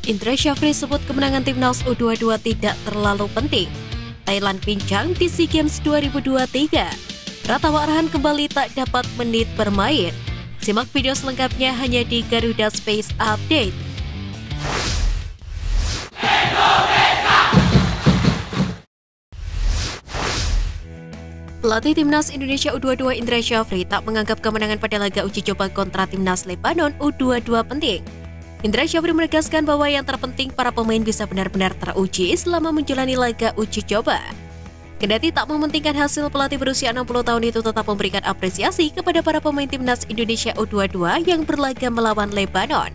Indra Syafri sebut kemenangan timnas U22 tidak terlalu penting. Thailand pincang di SEA Games 2023. Pratama Arhan kembali tak dapat menit bermain. Simak video selengkapnya hanya di Garuda Space Update. Pelatih timnas Indonesia U22 Indra Syafri tak menganggap kemenangan pada laga uji coba kontra timnas Lebanon U22 penting. Indra Syafri menegaskan bahwa yang terpenting para pemain bisa benar-benar teruji selama menjalani laga uji coba. Kendati tak mementingkan hasil, pelatih berusia 60 tahun itu tetap memberikan apresiasi kepada para pemain timnas Indonesia U22 yang berlaga melawan Lebanon.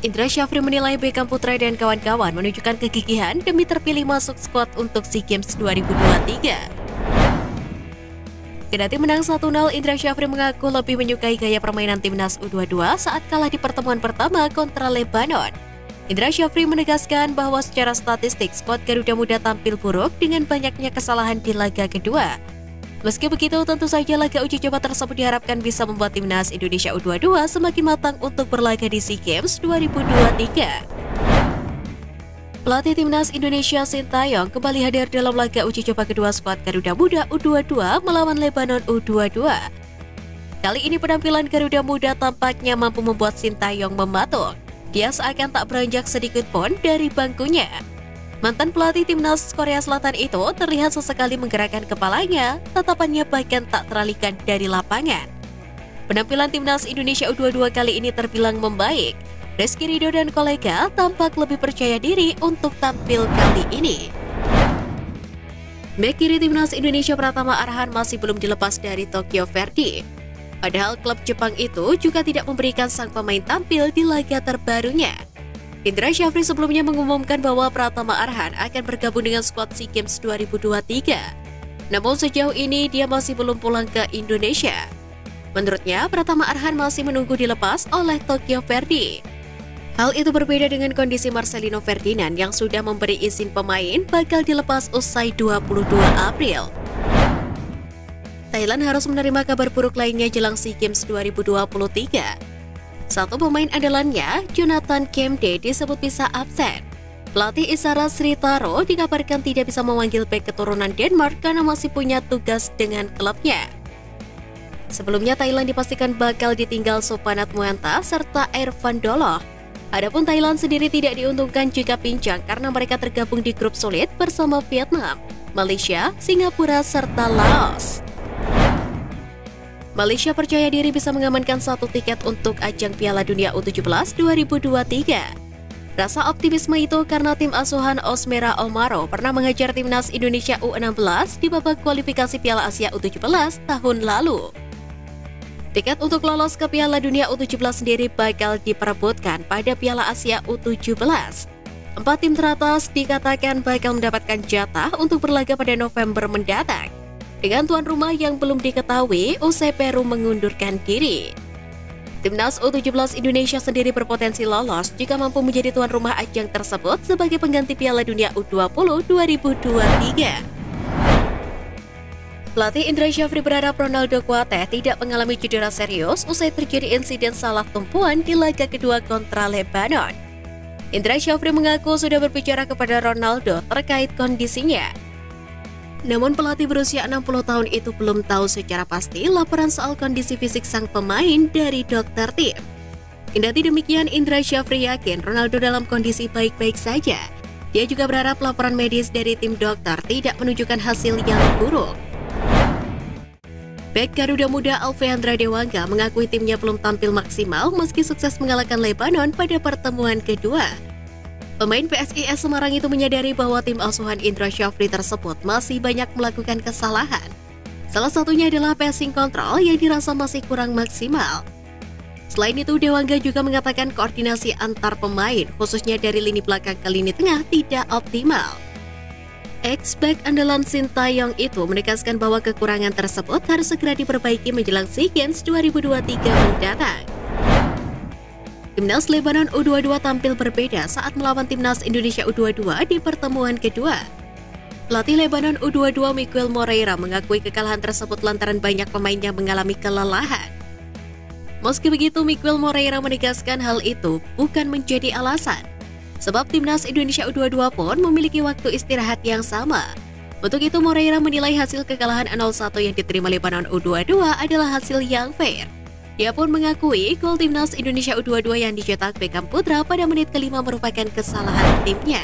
Indra Syafri menilai Beckham Putra dan kawan-kawan menunjukkan kegigihan demi terpilih masuk skuad untuk SEA Games 2023. Kendati menang 1-0, Indra Syafri mengaku lebih menyukai gaya permainan timnas U22 saat kalah di pertemuan pertama kontra Lebanon. Indra Syafri menegaskan bahwa secara statistik skuad Garuda Muda tampil buruk dengan banyaknya kesalahan di laga kedua. Meski begitu, tentu saja laga uji coba tersebut diharapkan bisa membuat timnas Indonesia U22 semakin matang untuk berlaga di SEA Games 2023. Pelatih timnas Indonesia Sintayong kembali hadir dalam laga uji coba kedua skuad Garuda Muda U22 melawan Lebanon U22. Kali ini penampilan Garuda Muda tampaknya mampu membuat Sintayong mematung. Dia seakan tak beranjak sedikit pun dari bangkunya. Mantan pelatih timnas Korea Selatan itu terlihat sesekali menggerakkan kepalanya, tatapannya bahkan tak teralihkan dari lapangan. Penampilan timnas Indonesia U22 kali ini terbilang membaik. Rizky Ridho dan kolega tampak lebih percaya diri untuk tampil kali ini. Bek kiri timnas Indonesia Pratama Arhan masih belum dilepas dari Tokyo Verdy. Padahal klub Jepang itu juga tidak memberikan sang pemain tampil di laga terbarunya. Indra Syafri sebelumnya mengumumkan bahwa Pratama Arhan akan bergabung dengan skuad SEA Games 2023. Namun sejauh ini dia masih belum pulang ke Indonesia. Menurutnya, Pratama Arhan masih menunggu dilepas oleh Tokyo Verdy. Hal itu berbeda dengan kondisi Marcelino Ferdinand yang sudah memberi izin pemain bakal dilepas usai 22 April. Thailand harus menerima kabar buruk lainnya jelang SEA Games 2023. Satu pemain andalannya, Jonathan Kemde, disebut bisa absen. Pelatih Isara Sritaro dikabarkan tidak bisa memanggil bek keturunan Denmark karena masih punya tugas dengan klubnya. Sebelumnya Thailand dipastikan bakal ditinggal Supanat Muanta serta Ervan Doloh. Adapun Thailand sendiri tidak diuntungkan jika pincang karena mereka tergabung di grup sulit bersama Vietnam, Malaysia, Singapura, serta Laos. Malaysia percaya diri bisa mengamankan satu tiket untuk ajang Piala Dunia U17 2023. Rasa optimisme itu karena tim asuhan Osmera Omaro pernah mengajar timnas Indonesia U16 di babak kualifikasi Piala Asia U17 tahun lalu. Tiket untuk lolos ke Piala Dunia U17 sendiri bakal diperebutkan pada Piala Asia U17. 4 tim teratas dikatakan bakal mendapatkan jatah untuk berlaga pada November mendatang. Dengan tuan rumah yang belum diketahui usai Peru mengundurkan diri. Timnas U17 Indonesia sendiri berpotensi lolos jika mampu menjadi tuan rumah ajang tersebut sebagai pengganti Piala Dunia U20 2023. Pelatih Indra Syafri berharap Ronaldo Kuate tidak mengalami cedera serius usai terjadi insiden salah tumpuan di laga kedua kontra Lebanon. Indra Syafri mengaku sudah berbicara kepada Ronaldo terkait kondisinya. Namun pelatih berusia 60 tahun itu belum tahu secara pasti laporan soal kondisi fisik sang pemain dari dokter tim. Kendati demikian, Indra Syafri yakin Ronaldo dalam kondisi baik-baik saja. Dia juga berharap laporan medis dari tim dokter tidak menunjukkan hasil yang buruk. Bek Garuda Muda Alfeandra Dewangga mengakui timnya belum tampil maksimal meski sukses mengalahkan Lebanon pada pertemuan kedua. Pemain PSIS Semarang itu menyadari bahwa tim asuhan Indra Syafri tersebut masih banyak melakukan kesalahan. Salah satunya adalah passing control yang dirasa masih kurang maksimal. Selain itu, Dewangga juga mengatakan koordinasi antar pemain, khususnya dari lini belakang ke lini tengah, tidak optimal. Ex-back andalan Sintayong itu menegaskan bahwa kekurangan tersebut harus segera diperbaiki menjelang SEA Games 2023 mendatang. Timnas Lebanon U22 tampil berbeda saat melawan timnas Indonesia U22 di pertemuan kedua. Pelatih Lebanon U22 Miguel Moreira mengakui kekalahan tersebut lantaran banyak pemainnya mengalami kelelahan. Meski begitu, Miguel Moreira menegaskan hal itu bukan menjadi alasan. Sebab timnas Indonesia U22 pun memiliki waktu istirahat yang sama. Untuk itu Moreira menilai hasil kekalahan 0-1 yang diterima Lebanon U22 adalah hasil yang fair. Dia pun mengakui gol timnas Indonesia U22 yang dicetak Beckham Putra pada menit kelima merupakan kesalahan timnya.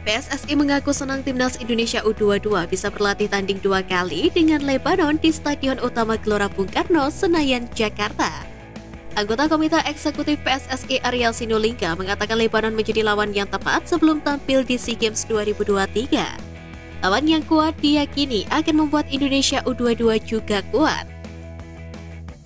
PSSI mengaku senang timnas Indonesia U22 bisa berlatih tanding 2 kali dengan Lebanon di Stadion Utama Gelora Bung Karno, Senayan, Jakarta. Anggota Komite Eksekutif PSSI Arya Sinulinga mengatakan Lebanon menjadi lawan yang tepat sebelum tampil di SEA Games 2023. Lawan yang kuat diyakini akan membuat Indonesia U22 juga kuat.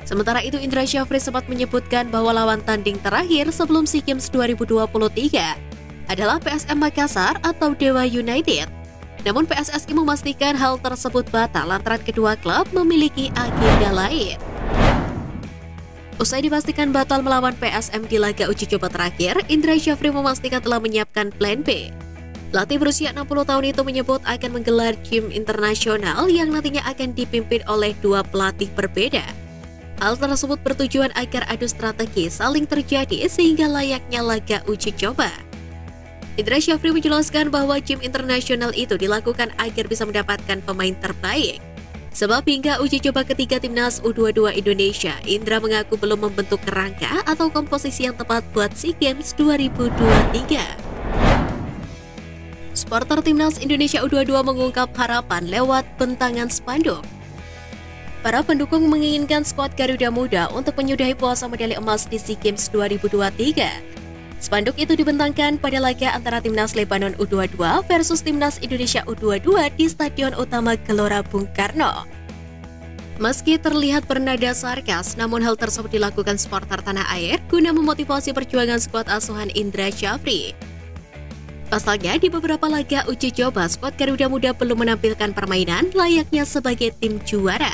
Sementara itu Indra Syafri sempat menyebutkan bahwa lawan tanding terakhir sebelum SEA Games 2023 adalah PSM Makassar atau Dewa United. Namun PSSI memastikan hal tersebut batal lantaran kedua klub memiliki agenda lain. Usai dipastikan batal melawan PSM di laga uji coba terakhir, Indra Syafri memastikan telah menyiapkan plan B. Pelatih berusia 60 tahun itu menyebut akan menggelar gym internasional yang nantinya akan dipimpin oleh 2 pelatih berbeda. Hal tersebut bertujuan agar adu strategi saling terjadi sehingga layaknya laga uji coba. Indra Syafri menjelaskan bahwa gym internasional itu dilakukan agar bisa mendapatkan pemain terbaik. Sebab hingga uji coba ketiga timnas U22 Indonesia, Indra mengaku belum membentuk kerangka atau komposisi yang tepat buat SEA Games 2023. Supporter timnas Indonesia U22 mengungkap harapan lewat bentangan spanduk. Para pendukung menginginkan skuad Garuda Muda untuk menyudahi puasa medali emas di SEA Games 2023. Spanduk itu dibentangkan pada laga antara timnas Lebanon U22 versus timnas Indonesia U22 di Stadion Utama Gelora Bung Karno. Meski terlihat bernada sarkas, namun hal tersebut dilakukan supporter tanah air guna memotivasi perjuangan skuad asuhan Indra Syafri. Pasalnya, di beberapa laga uji coba, skuad Garuda Muda belum menampilkan permainan layaknya sebagai tim juara.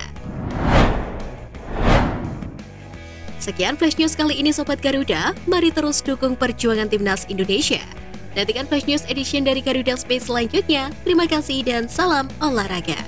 Sekian Flash News kali ini Sobat Garuda, mari terus dukung perjuangan timnas Indonesia. Nantikan Flash News Edition dari Garuda Space selanjutnya. Terima kasih dan salam olahraga.